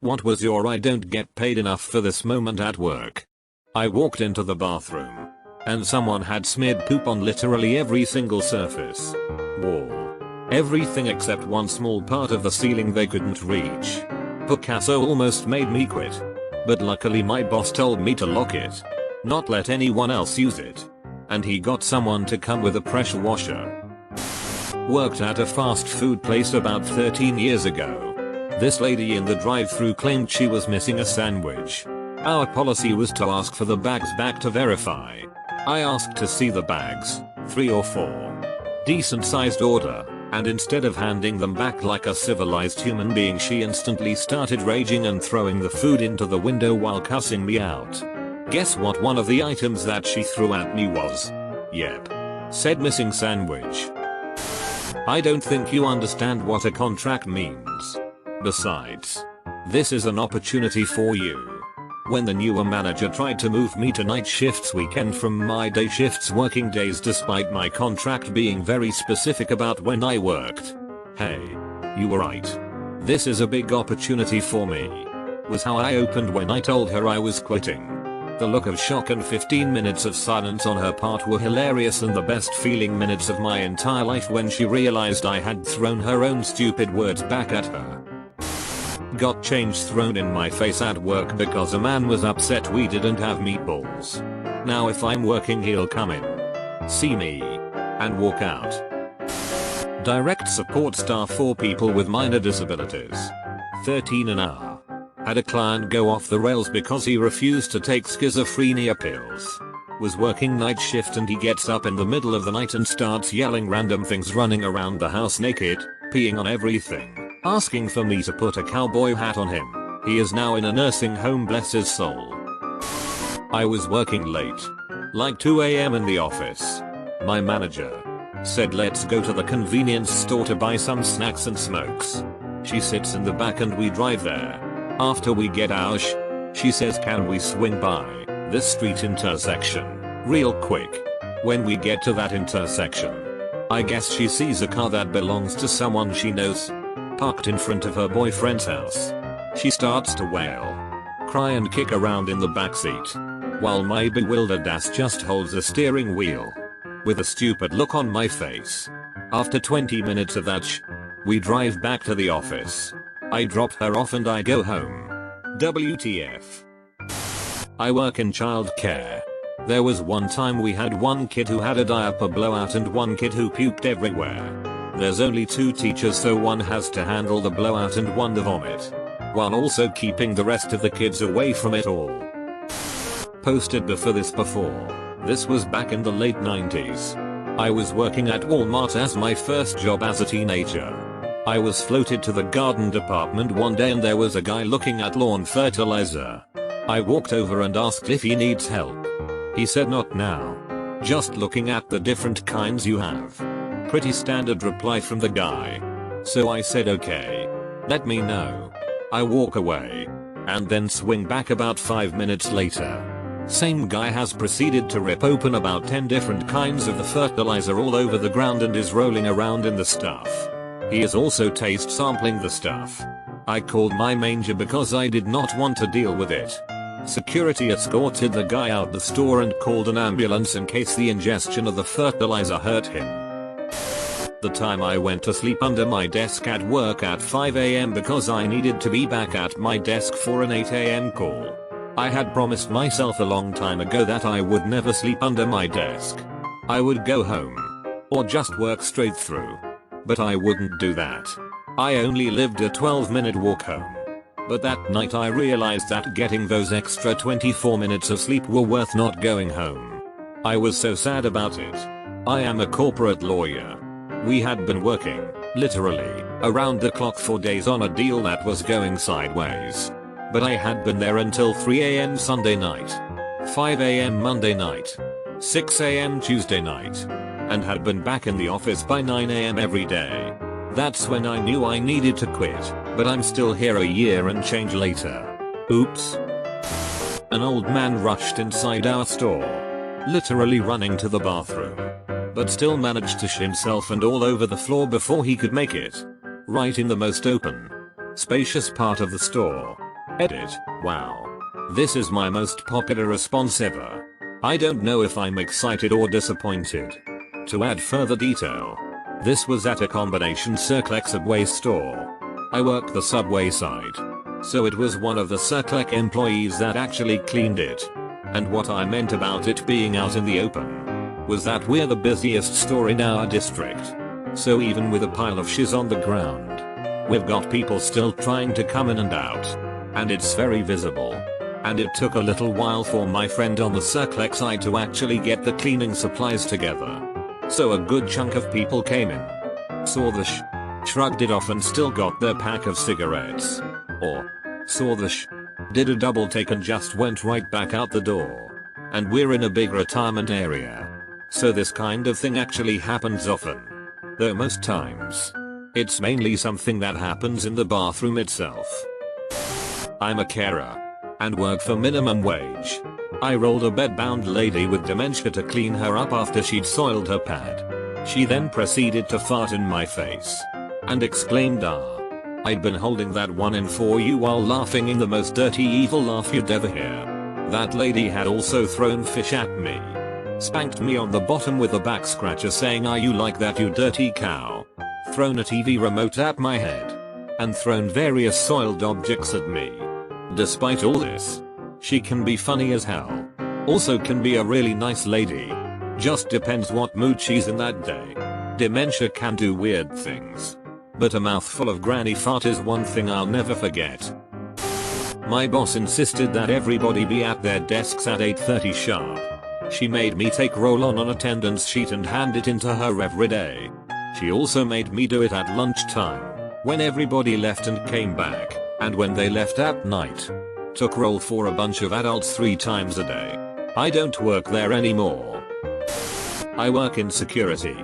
What was your "I don't get paid enough for this" moment at work? I walked into the bathroom, and someone had smeared poop on literally every single surface. Wall. Everything except one small part of the ceiling they couldn't reach. Picasso almost made me quit. But luckily my boss told me to lock it. Not let anyone else use it. And he got someone to come with a pressure washer. Worked at a fast food place about 13 years ago. This lady in the drive-thru claimed she was missing a sandwich. Our policy was to ask for the bags back to verify. I asked to see the bags, 3 or 4. Decent sized order, and instead of handing them back like a civilized human being, she instantly started raging and throwing the food into the window while cussing me out. Guess what one of the items that she threw at me was? Yep. Said missing sandwich. I don't think you understand what a contract means. Besides, this is an opportunity for you. When the newer manager tried to move me to night shifts weekend from my day shifts working days despite my contract being very specific about when I worked. Hey, you were right. This is a big opportunity for me. Was how I opened when I told her I was quitting. The look of shock and 15 minutes of silence on her part were hilarious, and the best feeling minutes of my entire life when she realized I had thrown her own stupid words back at her. Got change thrown in my face at work because a man was upset we didn't have meatballs. Now if I'm working he'll come in, see me, and walk out. Direct support staff for people with minor disabilities. 13 an hour. Had a client go off the rails because he refused to take schizophrenia pills. Was working night shift and he gets up in the middle of the night and starts yelling random things, running around the house naked, peeing on everything, asking for me to put a cowboy hat on him. He is now in a nursing home, bless his soul. I was working late. Like 2 AM in the office. My manager said let's go to the convenience store to buy some snacks and smokes. She sits in the back and we drive there. After we get out, she says can we swing by this street intersection real quick. When we get to that intersection, I guess she sees a car that belongs to someone she knows parked in front of her boyfriend's house. She starts to wail, cry and kick around in the backseat, while my bewildered ass just holds the steering wheel with a stupid look on my face. After 20 minutes of that we drive back to the office. I drop her off and I go home. WTF. I work in childcare. There was one time we had one kid who had a diaper blowout and one kid who puked everywhere. There's only 2 teachers, so one has to handle the blowout and one the vomit, while also keeping the rest of the kids away from it all. Posted before. This was back in the late 90s. I was working at Walmart as my first job as a teenager. I was floated to the garden department one day and there was a guy looking at lawn fertilizer. I walked over and asked if he needs help. He said not now. Just looking at the different kinds you have. Pretty standard reply from the guy. So I said okay. Let me know. I walk away. And then swing back about 5 minutes later. Same guy has proceeded to rip open about 10 different kinds of the fertilizer all over the ground and is rolling around in the stuff. He is also taste sampling the stuff. I called my manager because I did not want to deal with it. Security escorted the guy out the store and called an ambulance in case the ingestion of the fertilizer hurt him. The time I went to sleep under my desk at work at 5 AM because I needed to be back at my desk for an 8 AM call. I had promised myself a long time ago that I would never sleep under my desk. I would go home. Or just work straight through. But I wouldn't do that. I only lived a 12-minute walk home. But that night I realized that getting those extra 24 minutes of sleep were worth not going home. I was so sad about it. I am a corporate lawyer. We had been working, literally, around the clock for days on a deal that was going sideways. But I had been there until 3 AM Sunday night, 5 AM Monday night, 6 AM Tuesday night, and had been back in the office by 9 AM every day. That's when I knew I needed to quit, but I'm still here a year and change later. Oops. An old man rushed inside our store, literally running to the bathroom, but still managed to shit himself and all over the floor before he could make it. Right in the most open, spacious part of the store. Edit. Wow. This is my most popular response ever. I don't know if I'm excited or disappointed. To add further detail, this was at a combination Circle X Subway store. I work the Subway side, so it was one of the Circle X employees that actually cleaned it. And what I meant about it being out in the open was that we're the busiest store in our district. So even with a pile of shiz on the ground, we've got people still trying to come in and out. And it's very visible. And it took a little while for my friend on the Circle X side to actually get the cleaning supplies together. So a good chunk of people came in, saw the shrugged it off and still got their pack of cigarettes. Or saw the did a double take and just went right back out the door. And we're in a big retirement area. So this kind of thing actually happens often. Though most times, it's mainly something that happens in the bathroom itself. I'm a carer and work for minimum wage. I rolled a bedbound lady with dementia to clean her up after she'd soiled her pad. She then proceeded to fart in my face and exclaimed, "Ah." I'd been holding that one in for you while laughing in the most dirty evil laugh you'd ever hear. That lady had also thrown fish at me, spanked me on the bottom with a back scratcher saying, "Are you like that, you dirty cow?" Thrown a TV remote at my head, and thrown various soiled objects at me. Despite all this, she can be funny as hell. Also can be a really nice lady. Just depends what mood she's in that day. Dementia can do weird things, but a mouthful of granny fart is one thing I'll never forget. My boss insisted that everybody be at their desks at 8:30 sharp. She made me take roll-on attendance sheet and hand it into her every day. She also made me do it at lunchtime, when everybody left and came back, and when they left at night. Took roll for a bunch of adults 3 times a day. I don't work there anymore. I work in security.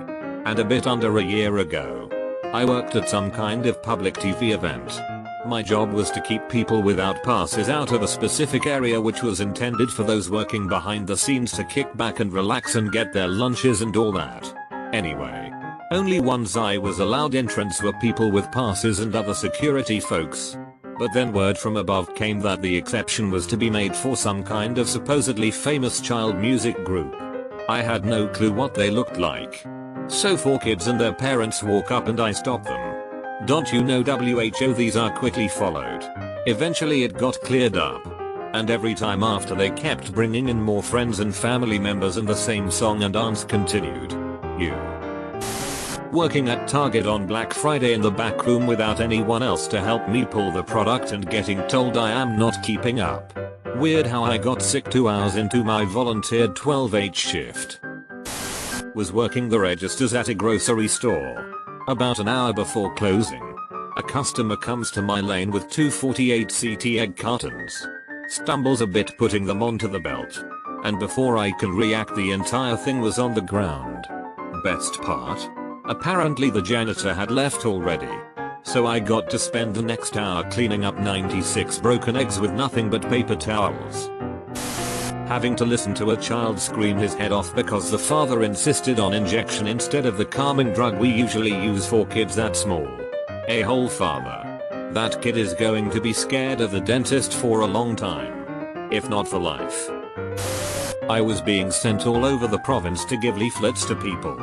And a bit under a year ago, I worked at some kind of public TV event. My job was to keep people without passes out of a specific area which was intended for those working behind the scenes to kick back and relax and get their lunches and all that. Anyway, only ones I was allowed entrance were people with passes and other security folks. But then word from above came that the exception was to be made for some kind of supposedly famous child music group. I had no clue what they looked like. So 4 kids and their parents walk up and I stop them. Don't you know WHO, these are quickly followed. Eventually it got cleared up. And every time after they kept bringing in more friends and family members and the same song and dance continued. You. Working at Target on Black Friday in the back room without anyone else to help me pull the product and getting told I am not keeping up. Weird how I got sick 2 hours into my volunteered 12H shift. Was working the registers at a grocery store. About an hour before closing, a customer comes to my lane with 2 48 CT egg cartons. Stumbles a bit putting them onto the belt. And before I can react, the entire thing was on the ground. Best part? Apparently the janitor had left already. So I got to spend the next hour cleaning up 96 broken eggs with nothing but paper towels. Having to listen to a child scream his head off because the father insisted on injection instead of the calming drug we usually use for kids that small. A whole father. That kid is going to be scared of the dentist for a long time. If not for life. I was being sent all over the province to give leaflets to people.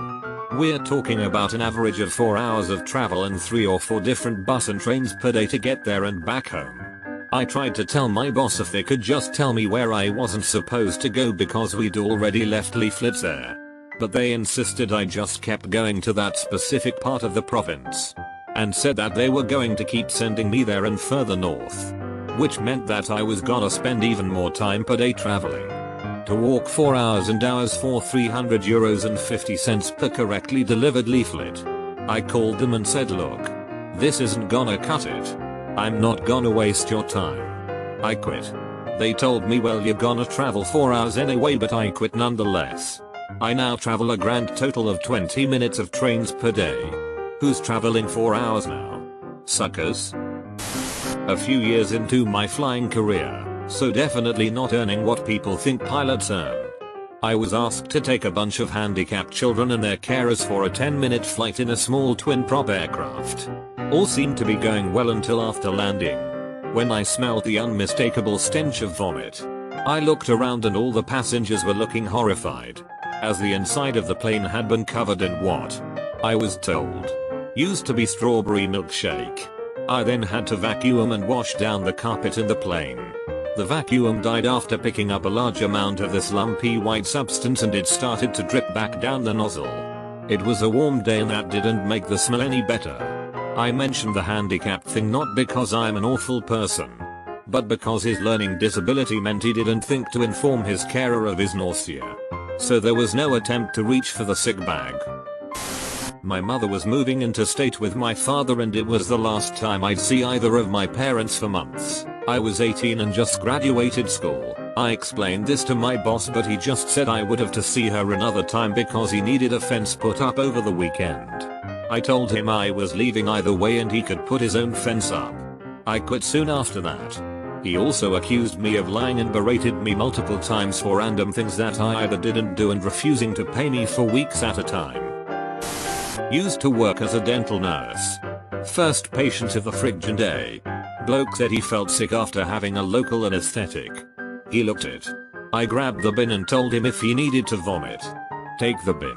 We're talking about an average of 4 hours of travel and 3 or 4 different bus and trains per day to get there and back home. I tried to tell my boss if they could just tell me where I wasn't supposed to go because we'd already left leaflets there. But they insisted I just kept going to that specific part of the province. And said that they were going to keep sending me there and further north. Which meant that I was gonna spend even more time per day traveling. To walk 4 hours and hours for €300.50 per correctly delivered leaflet. I called them and said, look, this isn't gonna cut it. I'm not gonna waste your time. I quit. They told me, well, you're gonna travel 4 hours anyway, but I quit nonetheless. I now travel a grand total of 20 minutes of trains per day. Who's traveling 4 hours now? Suckers. A few years into my flying career, so definitely not earning what people think pilots earn. I was asked to take a bunch of handicapped children and their carers for a 10-minute flight in a small twin-prop aircraft. All seemed to be going well until after landing. when I smelled the unmistakable stench of vomit. I looked around and all the passengers were looking horrified, as the inside of the plane had been covered in what I was told used to be strawberry milkshake. I then had to vacuum and wash down the carpet in the plane. The vacuum died after picking up a large amount of this lumpy white substance and it started to drip back down the nozzle. It was a warm day and that didn't make the smell any better. I mentioned the handicapped thing not because I'm an awful person, but because his learning disability meant he didn't think to inform his carer of his nausea. So there was no attempt to reach for the sick bag. My mother was moving interstate with my father and it was the last time I'd see either of my parents for months. I was 18 and just graduated school. I explained this to my boss but he just said I would have to see her another time because he needed a fence put up over the weekend. I told him I was leaving either way and he could put his own fence up. I quit soon after that. He also accused me of lying and berated me multiple times for random things that I either didn't do and refusing to pay me for weeks at a time. Used to work as a dental nurse. First patient of the friggin' day. Bloke said he felt sick after having a local anesthetic. He looked it. I grabbed the bin and told him if he needed to vomit, take the bin.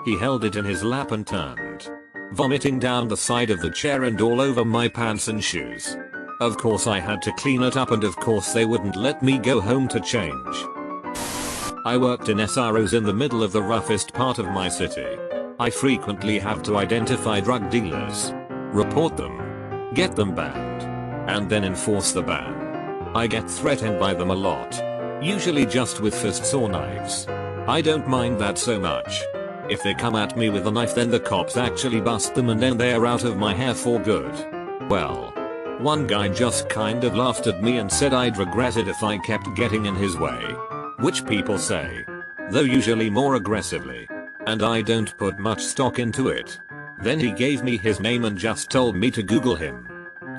He held it in his lap and turned, vomiting down the side of the chair and all over my pants and shoes. Of course I had to clean it up and of course they wouldn't let me go home to change. I worked in SROs in the middle of the roughest part of my city. I frequently have to identify drug dealers, report them, get them banned, and then enforce the ban. I get threatened by them a lot, usually just with fists or knives. I don't mind that so much. If they come at me with a knife then the cops actually bust them and then they're out of my hair for good. Well, one guy just kind of laughed at me and said I'd regret it if I kept getting in his way. Which people say, though usually more aggressively. And I don't put much stock into it. Then he gave me his name and just told me to Google him.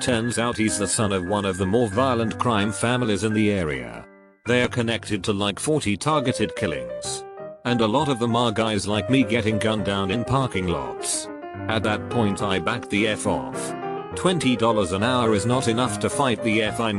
Turns out he's the son of one of the more violent crime families in the area. They are connected to like 40 targeted killings. And a lot of them are guys like me getting gunned down in parking lots. At that point I backed the F off. $20 an hour is not enough to fight the F I'm